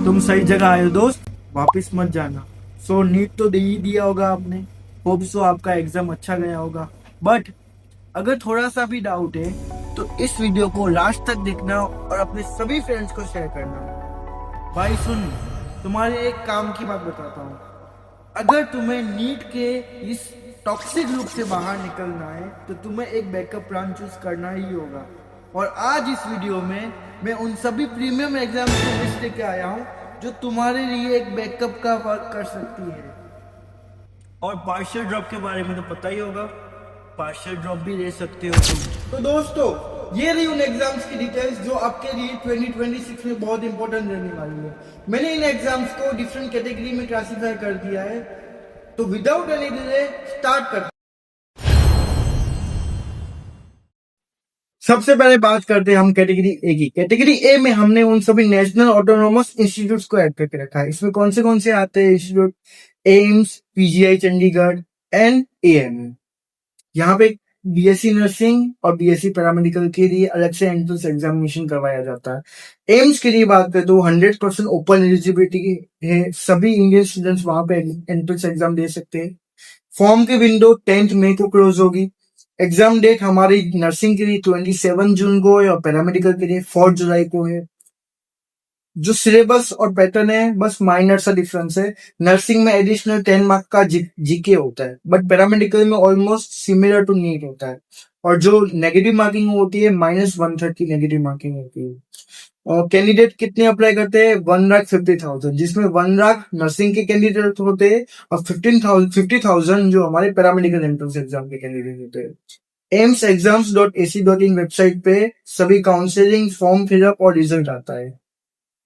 तुम सही जगह आए हो दोस्त, वापस मत जाना। सो नीट तो दे ही दिया होगा आपने। होप सो आपका एग्जाम अच्छा गया होगा। बट अगर थोड़ा सा भी डाउट है तो इस वीडियो को लास्ट तक देखना और अपने सभी फ्रेंड्स को शेयर करना। भाई सुन, तुम्हारे एक काम की बात बताता हूँ। अगर तुम्हें नीट के इस टॉक्सिक लूप से बाहर निकलना है तो तुम्हें एक बैकअप प्लान चूज करना ही होगा। और आज इस वीडियो में मैं उन सभी प्रीमियम एग्जाम की लिस्ट लेके आया हूँ जो तुम्हारे लिए एक बैकअप का वर्क कर सकती है। और पार्शियल ड्रॉप के बारे में तो पता ही होगा, पार्शियल ड्रॉप भी ले सकते हो तुम। तो दोस्तों, ये रही उन एग्जाम्स की डिटेल्स जो आपके लिए 2026 में बहुत इंपॉर्टेंट रहने वाली है। मैंने इन एग्जाम्स को डिफरेंट कैटेगरी में क्लासिफाई कर दिया है। तो विदाउट एनी डिले स्टार्ट करते। सबसे पहले बात करते हैं हम कैटेगरी ए की। कैटेगरी ए में हमने उन सभी नेशनल ऑटोनोमस इंस्टीट्यूट्स को ऐड करके रखा है। इसमें कौन से आते हैं institute? AIIMS, PGI Chandigarh and AMU. यहाँ पे बीएससी नर्सिंग और बीएससी पैरामेडिकल के लिए अलग से एंट्रेंस एग्जामिनेशन करवाया जाता है। एम्स के लिए बात करें तो 100% ओपन एलिजिबिलिटी है। सभी इंडियन स्टूडेंट्स वहां पे एंट्रेंस एग्जाम दे सकते हैं। फॉर्म की विंडो 10 मई को क्लोज होगी। एग्जाम डेट हमारी नर्सिंग के लिए 27 जून को है और पैरामेडिकल के लिए 4 जुलाई को है। जो सिलेबस और पैटर्न है बस माइनर सा डिफरेंस है। नर्सिंग में एडिशनल 10 मार्क का जीके होता है, बट पैरामेडिकल में ऑलमोस्ट सिमिलर टू नीट होता है। और जो नेगेटिव मार्किंग होती है -130 नेगेटिव मार्किंग होती है। और कैंडिडेट कितने अप्लाई करते हैं? 1,50,000, जिसमें 1 लाख नर्सिंग के कैंडिडेट होते हैं और 50,000 जो हमारे पैरामेडिकल एंट्रेंस एग्जाम के कैंडिडेट होते हैं। AIMSexams.ac.in वेबसाइट पे सभी काउंसलिंग, फॉर्म फिलअप और रिजल्ट आता है।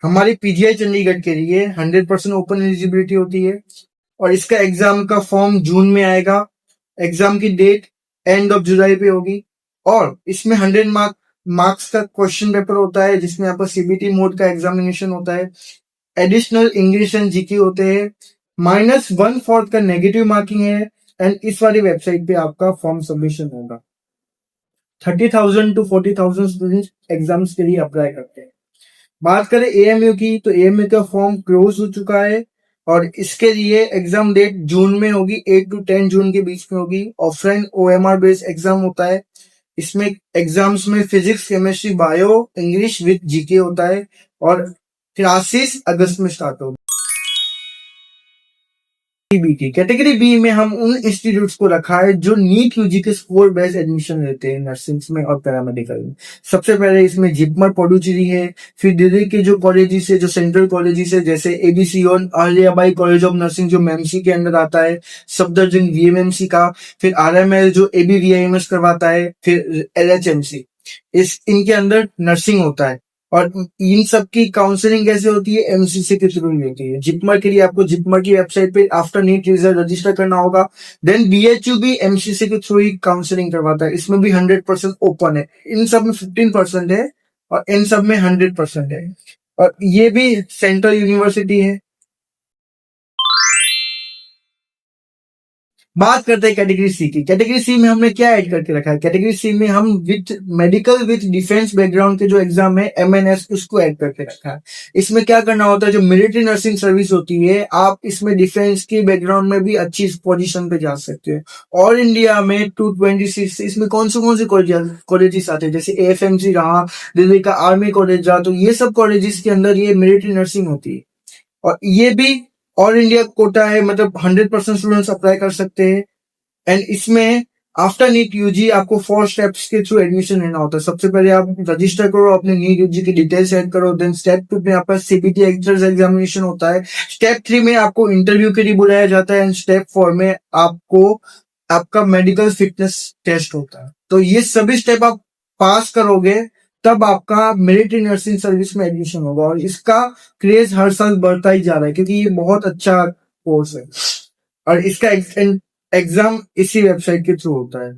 हमारी पीजीआई चंडीगढ़ के लिए 100% ओपन एलिजिबिलिटी होती है और इसका एग्जाम का फॉर्म जून में आएगा। एग्जाम की डेट एंड ऑफ जुलाई पे होगी और इसमें 100 मार्क्स का क्वेश्चन पेपर होता है, जिसमें आपका सीबीटी मोड का एग्जामिनेशन होता है। एडिशनल इंग्लिश एंड जीके होते हैं। -1/4 का नेगेटिव मार्किंग है एंड इस वाली वेबसाइट पे आपका फॉर्म सबमिशन होगा। 30,000 to 40,000 स्टूडेंट्स एग्जाम्स के लिए अप्लाई करते हैं। बात करें एएमयू की तो एएमयू का फॉर्म क्लोज हो चुका है और इसके लिए एग्जाम डेट जून में होगी, 8 to 10 जून के बीच में होगी। ऑफलाइन ओएमआर बेस्ड एग्जाम होता है। इसमें एग्जाम्स में physics, chemistry, bio, English with GK होता है और क्लासेस अगस्त में स्टार्ट होगी। कैटेगरी बी में हम उन इंस्टीट्यूट्स को रखा है जो नीट यूजी के स्कोर बेस्ड एडमिशन लेते हैं नर्सिंग में और पैरामेडिकल में। सबसे पहले इसमें जिपमर पडुचेरी है। फिर दिल्ली के जो कॉलेजेस है, जो सेंट्रल कॉलेजेस है, जैसे एबीसी और अहिल्याबाई कॉलेज ऑफ नर्सिंग जो मेमसी के अंदर आता है, सफदरजंग वीएमएमसी का। फिर आरएमएल जो एबीवीआईएमएस करवाता है। फिर एलएचएमसी, इनके अंदर नर्सिंग होता है। और इन सब की काउंसलिंग कैसे होती है? एमसीसी के थ्रू ही होती है। जिपमर के लिए आपको जिपमर की वेबसाइट पे आफ्टर नीट रिजल्ट रजिस्टर करना होगा। देन बीएचयू भी एमसीसी के थ्रू ही काउंसलिंग करवाता है। इसमें भी 100% ओपन है। इन सब में 15% है और इन सब में 100% है। और ये भी सेंट्रल यूनिवर्सिटी है। बात करते हैं कैटेगरी सी की। कैटेगरी सी में हमने क्या ऐड करके रखा है? कैटेगरी सी में हम with medical with defence background के जो एग्जाम है एमएनएस, उसको ऐड करके रखा है। इसमें क्या करना होता है? जो मिलिट्री नर्सिंग सर्विस होती है, आप इसमें डिफेंस की बैकग्राउंड में भी अच्छी पोजीशन पे जा सकते हैं। और इंडिया में 226 इसमें कौन से कॉलेजेस आते हैं? जैसे एएफएमसी रहा, दिल्ली का आर्मी कॉलेज रहा, तो ये सब कॉलेजेस के अंदर ये मिलिट्री नर्सिंग होती है। और ये भी ऑल इंडिया कोटा है, मतलब 100% स्टूडेंट्स अप्लाई कर सकते हैं। एंड इसमें आफ्टर नीट यूजी आपको 4 स्टेप्स के थ्रू एडमिशन लेना होता है। सबसे पहले आप रजिस्टर करो, अपने नीट यूजी की डिटेल्स ऐड करो। देन स्टेप 2 में आपका सीबीटी एंट्रेंस एग्जामिनेशन होता है। स्टेप 3 में आपको इंटरव्यू के लिए बुलाया जाता है एंड स्टेप 4 में आपको आपका मेडिकल फिटनेस टेस्ट होता है। तो ये सभी स्टेप आप पास करोगे तब आपका मिलिट्री नर्सिंग सर्विस में एडमिशन होगा। और इसका क्रेज हर साल बढ़ता ही जा रहा है क्योंकि ये बहुत अच्छा कोर्स है और इसका एग्जाम इसी वेबसाइट के थ्रू होता है।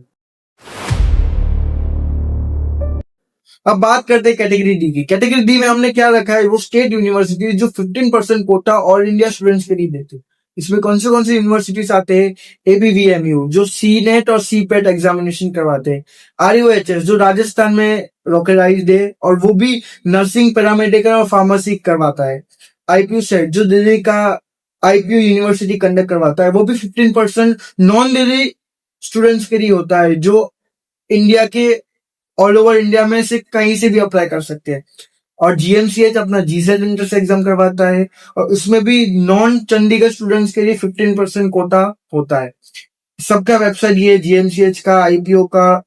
अब बात करते हैं कैटेगरी डी की। कैटेगरी डी में हमने क्या रखा है? वो स्टेट यूनिवर्सिटी जो 15% कोटा ऑल इंडिया स्टूडेंट्स के लिए देते हैं। इसमें कौन से यूनिवर्सिटीज आते हैं? एबीवीएमयू जो सी नेट और सी पेट एग्जामिनेशन करवाते हैं, आरयूएचएस जो राजस्थान में लोकलाइज्ड है और वो भी नर्सिंग, पैरामेडिकल और फार्मेसी करवाता है, आईपीयू सेट जो दिल्ली का आईपीयू यूनिवर्सिटी कंडक्ट करवाता है, वो भी 15% नॉन दिल्ली स्टूडेंट्स के लिए होता है जो इंडिया के ऑल ओवर इंडिया में से कहीं से भी अप्लाई कर सकते हैं। और जीएमसीएच अपना जीसेट एंट्रेंस एग्जाम करवाता है और उसमें भी नॉन चंडीगढ़ स्टूडेंट्स के लिए 15% कोटा होता है। सबका वेबसाइट ये जीएमसीएच का, आईपीओ का,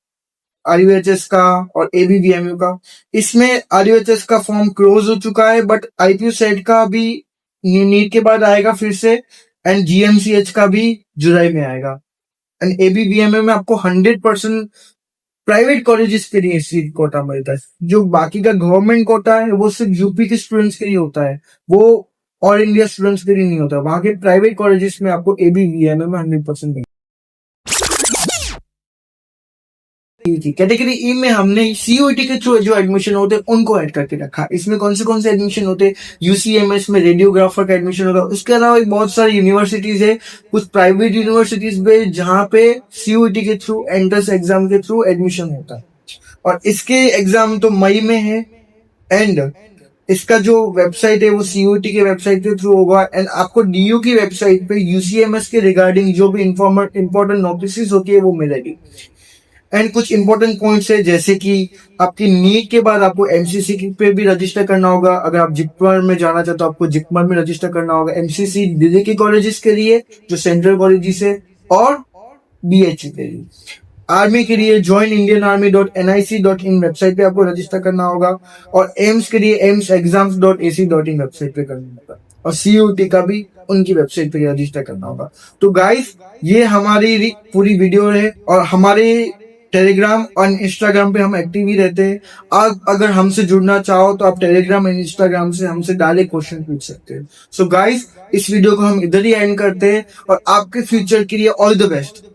आरयूएचएस का और एबीवीएमयू का। इसमें आरयूएचएस का फॉर्म क्लोज हो चुका है, बट आईपीओ सेट का भी नीट के बाद आएगा फिर से, एंड जीएमसीएच का भी जुलाई में आएगा। एंड एबीवीएमयू में आपको 100% प्राइवेट कॉलेजेस के लिए सीट कोटा मिलता है। जो बाकी का गवर्नमेंट कोटा है वो सिर्फ यूपी के स्टूडेंट्स के लिए होता है, वो ऑल इंडिया स्टूडेंट्स के लिए नहीं होता। वहां के प्राइवेट कॉलेजेस में आपको एबीवीएमयू में 100% कैटेगरी ई में हमने सीयूईटी के थ्रू जो एडमिशन होते हैं उनको ऐड करके रखा। इसमें कौन से एडमिशन होते हैं? यूसीएमएस में रेडियोग्राफर का एडमिशन होता है। उसके अलावा बहुत सारी यूनिवर्सिटीज है, कुछ प्राइवेट यूनिवर्सिटीज में जहां पे सीयूईटी के थ्रू, एंट्रेंस एग्जाम के थ्रू एडमिशन होता है। और इसके एग्जाम तो मई में है, एंड इसका जो वेबसाइट है वो सीयूईटी के वेबसाइट के थ्रू होगा। एंड आपको डीयू की वेबसाइट पे यूसीएमएस के रिगार्डिंग जो भी इंपॉर्टेंट नोटिस होती है वो मिलेगी। एंड कुछ इंपॉर्टेंट पॉइंट्स है, जैसे कि आपकी नीट के बाद आपको एमसीसी पे भी रजिस्टर करना होगा। अगर आप जिपमर में जाना चाहते हो आपको जिपमर में रजिस्टर करना होगा। एमसीसी दिल्ली के कॉलेजेस के लिए जो सेंट्रल कॉलेजेस है, और बीएचयू के लिए। आर्मी के लिए joinindianarmy.nic.in वेबसाइट पे आपको रजिस्टर करना होगा, और एम्स के लिए emsexams.ac.in वेबसाइट पे करना होगा, और सीयूटी का भी उनकी वेबसाइट पे रजिस्टर करना होगा। तो गाइस ये हमारी पूरी वीडियो है, और हमारे टेलीग्राम और इंस्टाग्राम पे हम एक्टिव ही रहते हैं। आप अगर हमसे जुड़ना चाहो तो आप टेलीग्राम एंड इंस्टाग्राम से हमसे डायरेक्ट क्वेश्चन पूछ सकते हैं। सो गाइस इस वीडियो को हम इधर ही एंड करते हैं, और आपके फ्यूचर के लिए ऑल द बेस्ट।